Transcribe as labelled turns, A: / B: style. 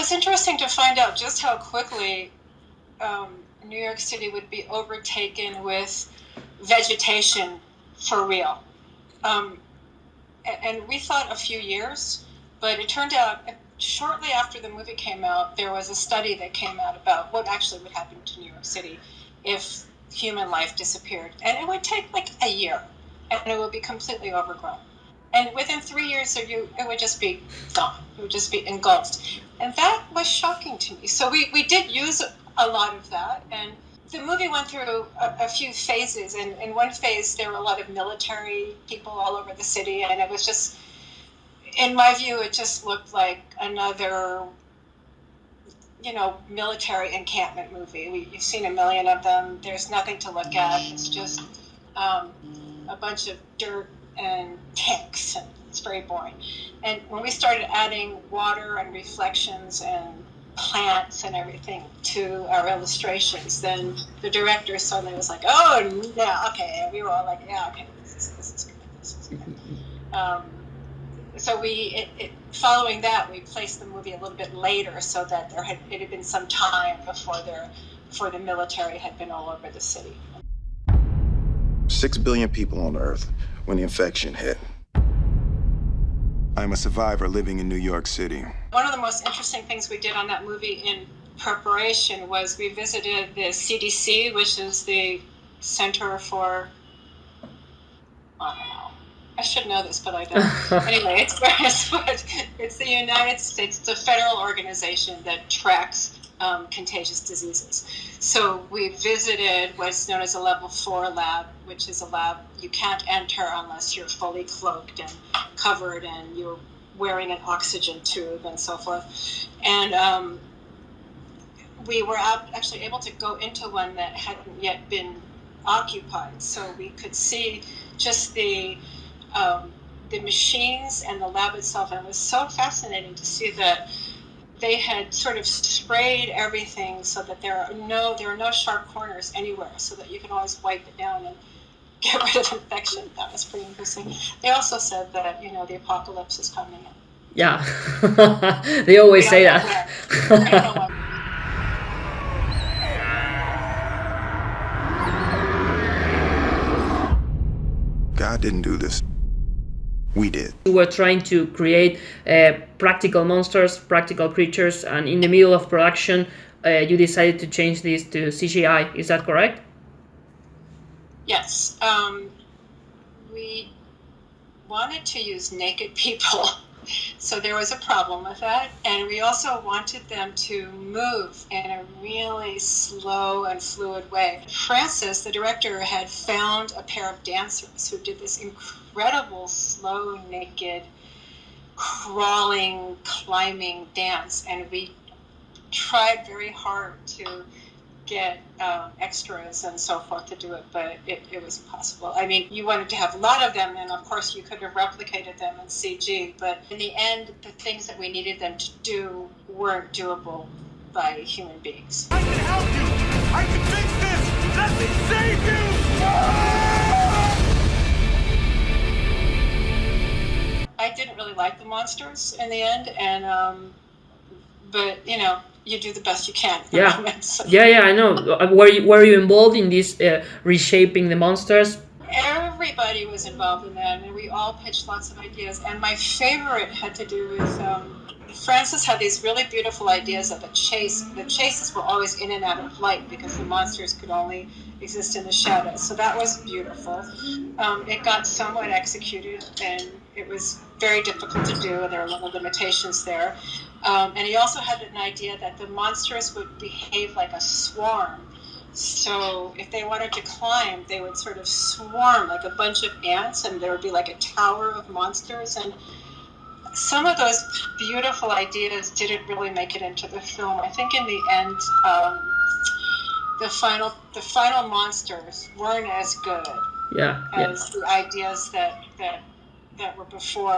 A: was interesting to find out just how quickly New York City would be overtaken with vegetation for real. And we thought a few years, but it turned out shortly after the movie came out, there was a study that came out about what actually would happen to New York City if human life disappeared. And it would take like a year, and it would be completely overgrown. And within 3 years, it would just be gone. It would just be engulfed. And that was shocking to me. So we did use a lot of that. And the movie went through a few phases. And in one phase, there were a lot of military people all over the city. And it was just, in my view, it just looked like another, military encampment movie. You've seen a million of them. There's nothing to look at. It's just a bunch of dirt and tanks, and it's very boring. And when we started adding water and reflections and plants and everything to our illustrations, then the director suddenly was like, "Oh, yeah, okay." And we were all like, "Yeah, okay, this is good. So following that, we placed the movie a little bit later, so that it had been some time before the military had been all over the city.
B: 6 billion people on Earth when the infection hit. I'm a survivor living in New York City.
A: One of the most interesting things we did on that movie in preparation was we visited the CDC, which is the Center for, I don't know, I should know this, but I don't. Anyway, it's the United States, it's a federal organization that tracks contagious diseases. So we visited what's known as a level 4 lab, which is a lab you can't enter unless you're fully cloaked and covered and you're wearing an oxygen tube and so forth. And we were actually able to go into one that hadn't yet been occupied. So we could see just the machines and the lab itself. And it was so fascinating to see that they had sort of sprayed everything so that there are no sharp corners anywhere, so that you can always wipe it down and get rid of infection. That was pretty interesting. They also said that the apocalypse is coming.
C: Yeah, they always say that.
B: God didn't do this. We did.
C: You were trying to create practical monsters, practical creatures, and in the middle of production, you decided to change this to CGI. Is that correct?
A: Yes. We wanted to use naked people, so there was a problem with that. And we also wanted them to move in a really slow and fluid way. Francis, the director, had found a pair of dancers who did this incredible slow, naked, crawling, climbing dance. And we tried very hard to get extras and so forth to do it, but it was impossible. I mean, you wanted to have a lot of them, and of course you could have replicated them in CG, but in the end, the things that we needed them to do weren't doable by human beings.
D: I can help you! I can fix this! Let me save you!
A: I didn't really like the monsters in the end, and but you do the best you can.
C: Yeah, yeah, I know. Were you involved in this reshaping the monsters?
A: Everybody was involved in that, and we all pitched lots of ideas. And my favorite had to do with Francis had these really beautiful ideas of a chase. The chases were always in and out of light because the monsters could only exist in the shadows. So that was beautiful. It got somewhat executed, and it was very difficult to do, and there were a lot of limitations there. And he also had an idea that the monsters would behave like a swarm. So if they wanted to climb, they would sort of swarm like a bunch of ants, and there would be like a tower of monsters. And some of those beautiful ideas didn't really make it into the film. I think in the end, the final monsters weren't as good as the ideas that were before.